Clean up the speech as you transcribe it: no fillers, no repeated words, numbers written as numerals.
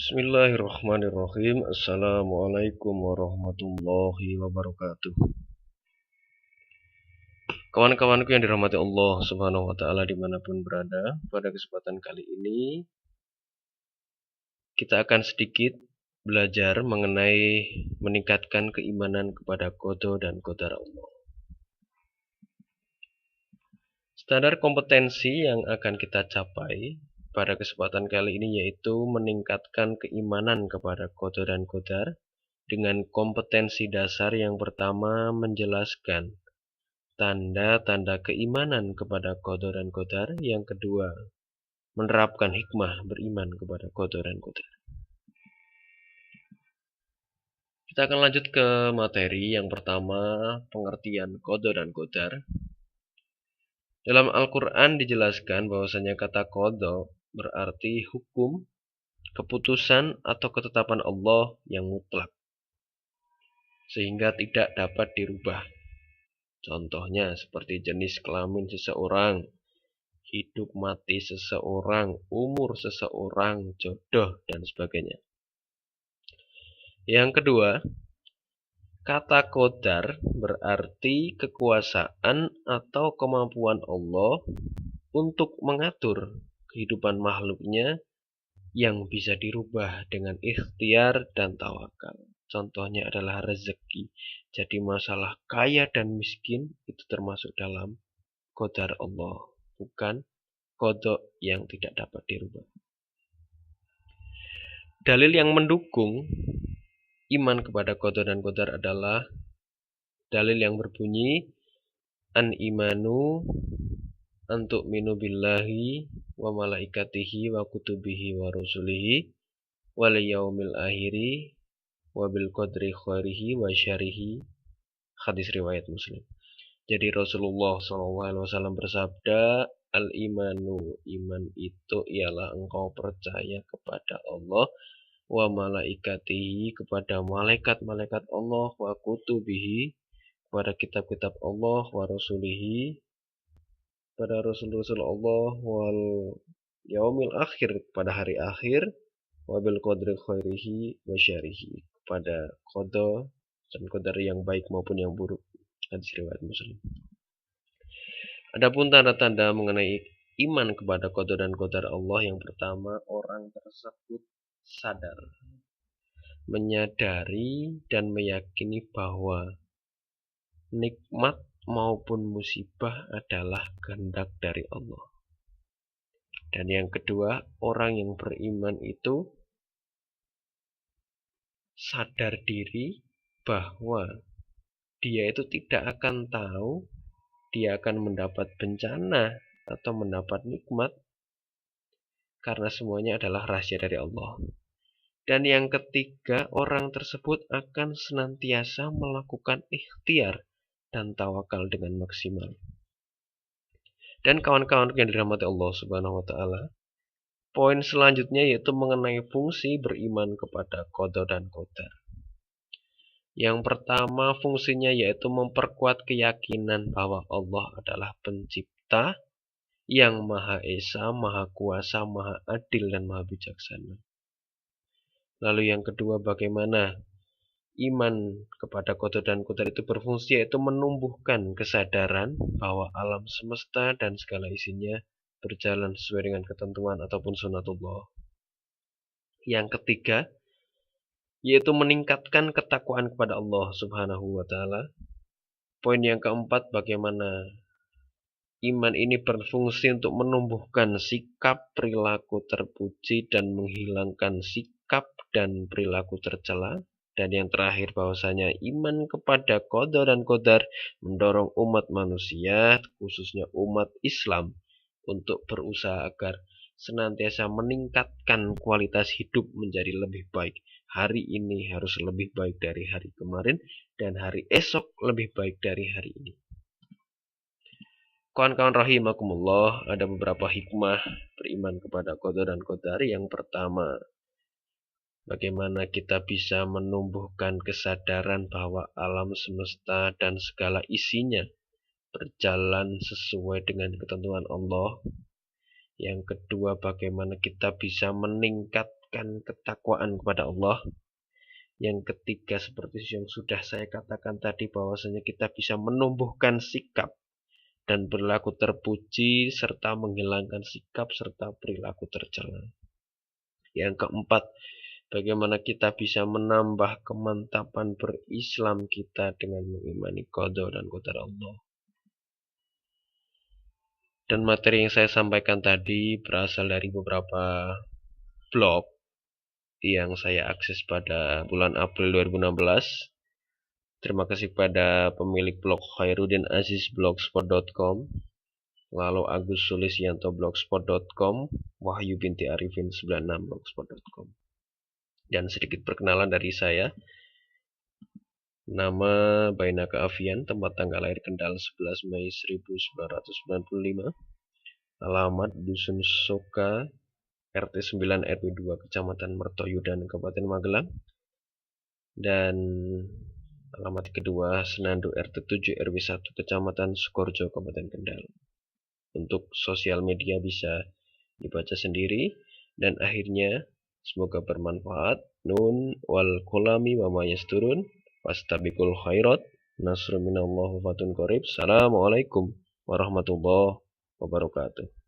Bismillahirrahmanirrahim. Assalamualaikum warahmatullahi wabarakatuh. Kawan-kawanku yang dirahmati Allah Subhanahu wa Ta'ala dimanapun berada, pada kesempatan kali ini kita akan sedikit belajar mengenai meningkatkan keimanan kepada qada dan qadar Allah. Standar kompetensi yang akan kita capai pada kesempatan kali ini yaitu meningkatkan keimanan kepada qada dan qadar dengan kompetensi dasar yang pertama menjelaskan tanda-tanda keimanan kepada qada dan qadar, yang kedua menerapkan hikmah beriman kepada qada dan qadar. Kita akan lanjut ke materi yang pertama, pengertian qada dan qadar. Dalam Al-Quran dijelaskan bahwasanya kata qada berarti hukum, keputusan atau ketetapan Allah yang mutlak, sehingga tidak dapat dirubah. Contohnya seperti jenis kelamin seseorang, hidup mati seseorang, umur seseorang, jodoh, dan sebagainya. Yang kedua, kata qadar berarti kekuasaan atau kemampuan Allah untuk mengatur kehidupan makhluknya yang bisa dirubah dengan ikhtiar dan tawakal. Contohnya adalah rezeki. Jadi masalah kaya dan miskin itu termasuk dalam qadar Allah, bukan qada yang tidak dapat dirubah. Dalil yang mendukung iman kepada qada dan qadar adalah dalil yang berbunyi an imanu antuk minu billahi wa malaikatihi wa kutubihi wa rusulihi wal yaumil akhiri wa bil qadri khairihi wa syarihi. Hadis riwayat Muslim. Jadi Rasulullah SAW bersabda, al-imanu, iman itu ialah engkau percaya kepada Allah, wa malaikatihi, kepada malaikat-malaikat Allah, wa kutubihi, kepada kitab-kitab Allah, wa rasulihi, pada rasul-rasul Allah, wal yaumil akhir, pada hari akhir, wa bil qadri khairihi wa syarihi, pada qada dan qadar yang baik maupun yang buruk. Hadis riwayat Muslim. Adapun tanda-tanda mengenai iman kepada qada dan qadar Allah, yang pertama, orang tersebut sadar, menyadari dan meyakini bahwa nikmat maupun musibah adalah kehendak dari Allah. Dan yang kedua, orang yang beriman itu sadar diri bahwa dia itu tidak akan tahu dia akan mendapat bencana atau mendapat nikmat, karena semuanya adalah rahasia dari Allah. Dan yang ketiga, orang tersebut akan senantiasa melakukan ikhtiar dan tawakal dengan maksimal. Dan kawan-kawan yang dirahmati Allah Subhanahu wa Ta'ala, poin selanjutnya yaitu mengenai fungsi beriman kepada qada dan qadar. Yang pertama, fungsinya yaitu memperkuat keyakinan bahwa Allah adalah pencipta yang Maha Esa, Maha Kuasa, Maha Adil, dan Maha Bijaksana. Lalu yang kedua, bagaimana iman kepada qada dan qadar itu berfungsi, yaitu menumbuhkan kesadaran bahwa alam semesta dan segala isinya berjalan sesuai dengan ketentuan ataupun sunatullah. Yang ketiga, yaitu meningkatkan ketakwaan kepada Allah Subhanahu wa Ta'ala. Poin yang keempat, bagaimana iman ini berfungsi untuk menumbuhkan sikap perilaku terpuji dan menghilangkan sikap dan perilaku tercela. Dan yang terakhir, bahwasanya iman kepada qada dan qadar mendorong umat manusia, khususnya umat Islam, untuk berusaha agar senantiasa meningkatkan kualitas hidup menjadi lebih baik. Hari ini harus lebih baik dari hari kemarin, dan hari esok lebih baik dari hari ini. Kawan-kawan rahimakumullah, ada beberapa hikmah beriman kepada qada dan qadar. Yang pertama, bagaimana kita bisa menumbuhkan kesadaran bahwa alam semesta dan segala isinya berjalan sesuai dengan ketentuan Allah. Yang kedua, bagaimana kita bisa meningkatkan meningkatkan ketakwaan kepada Allah. Yang ketiga, seperti yang sudah saya katakan tadi, bahwasanya kita bisa menumbuhkan sikap dan perilaku terpuji, serta menghilangkan sikap serta perilaku tercela. Yang keempat, bagaimana kita bisa menambah kemantapan berislam kita dengan mengimani qada dan qadar Allah. Dan materi yang saya sampaikan tadi berasal dari beberapa blog yang saya akses pada bulan April 2016. Terima kasih pada pemilik blog Khairuddin Aziz blogspot.com, lalu Agus Sulisyanto blogspot.com, Wahyu binti Arifin 96 blogspot.com. Dan sedikit perkenalan dari saya. Nama Bainaka Afian, tempat tanggal lahir Kendal 11 Mei 1995, alamat Dusun Soka, RT 9 RW 2 Kecamatan Mertoyudan Kabupaten Magelang, dan alamat kedua Senandu RT 7 RW 1 Kecamatan Sukorjo Kabupaten Kendal. Untuk sosial media bisa dibaca sendiri. Dan akhirnya semoga bermanfaat. Nun wal kolami wa ma yasturun fastabiqul khairat, nasrun minallah wa fatun qarib. Assalamualaikum warahmatullahi wabarakatuh.